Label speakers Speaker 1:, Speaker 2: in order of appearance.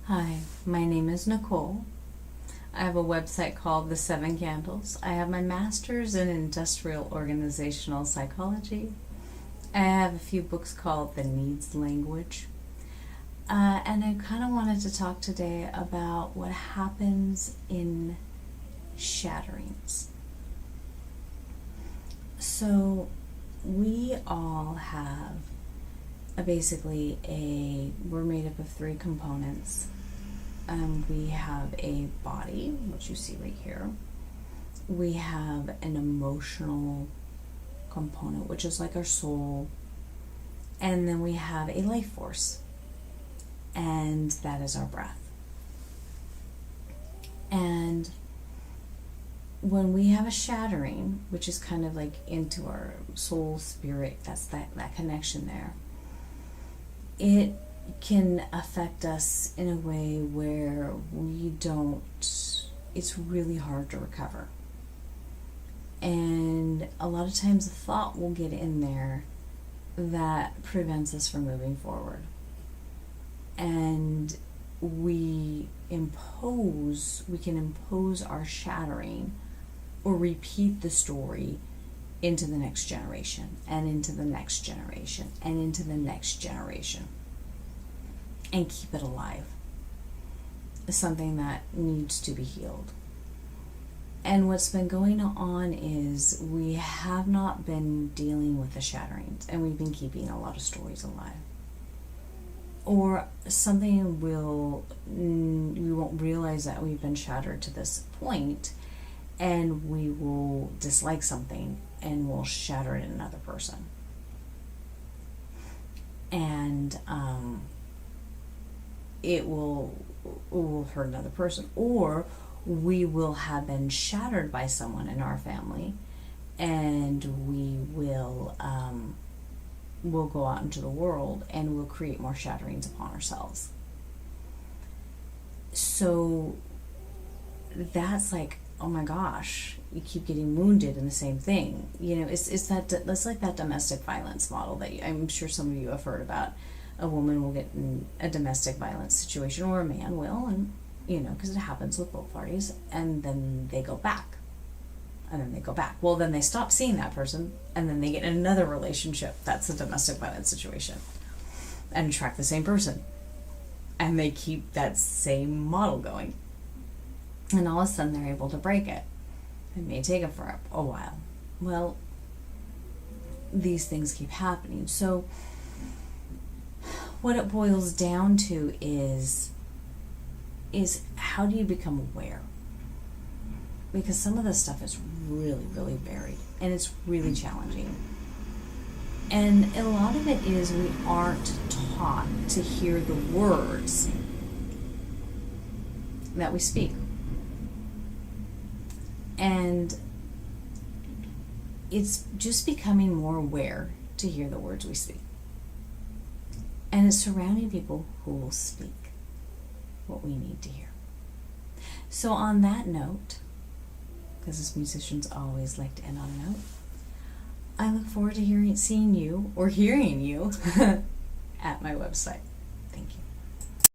Speaker 1: Hi, my name is Nicole. I have a website called The Seven Candles. I have my master's in industrial organizational psychology. I have a few books called the nēdz language. And I kind of wanted to talk today about what happens in shatterings. So we all have we're made up of three components. We have a body, which you see right here. We have an emotional component, which is like our soul. And then we have a life force, and that is our breath. And when we have a shattering, which is kind of like into our soul, spirit, that's that connection there, it can affect us in a way where it's really hard to recover. And a lot of times a thought will get in there that prevents us from moving forward. And we can impose our shattering or repeat the story into the next generation and into the next generation and into the next generation and keep it alive. It's something that needs to be healed. And what's been going on is we have not been dealing with the shatterings, and we've been keeping a lot of stories alive. Or something we won't realize that we've been shattered to this point, and we will dislike something and we'll shatter it in another person. And it will hurt another person. Or we will have been shattered by someone in our family, and we'll go out into the world and we'll create more shatterings upon ourselves. So that's like, oh my gosh, you keep getting wounded in the same thing. That's like that domestic violence model that I'm sure some of you have heard about. A woman will get in a domestic violence situation, or a man will, and because it happens with both parties, and then they go back. And then they go back. Well, then they stop seeing that person, and then they get in another relationship. That's a domestic violence situation. And attract the same person. And they keep that same model going. And all of a sudden they're able to break it. It may take them for a while. Well, these things keep happening. So what it boils down to is how do you become aware? Because some of this stuff is really, really buried, and it's really challenging. And a lot of it is we aren't taught to hear the words that we speak. And it's just becoming more aware to hear the words we speak. And it's surrounding people who will speak what we need to hear. So on that note, because as musicians always like to end on a note, I look forward to seeing you or hearing you at my website. Thank you.